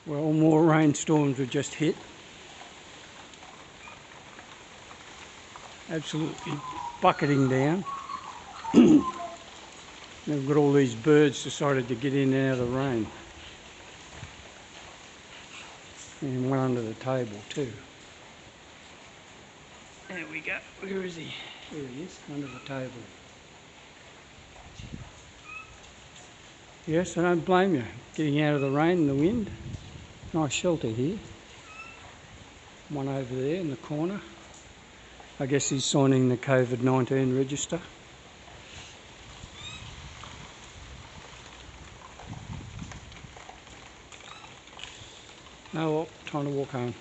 Well, more rainstorms have just hit. Absolutely bucketing down. We've got all these birds decided to get in and out of the rain. And one under the table too. There we go. Where is he? There he is, under the table. Yes, I don't blame you. Getting out of the rain and the wind. Nice shelter here. One over there in the corner. I guess he's signing the COVID-19 register. Oh well, time to walk home.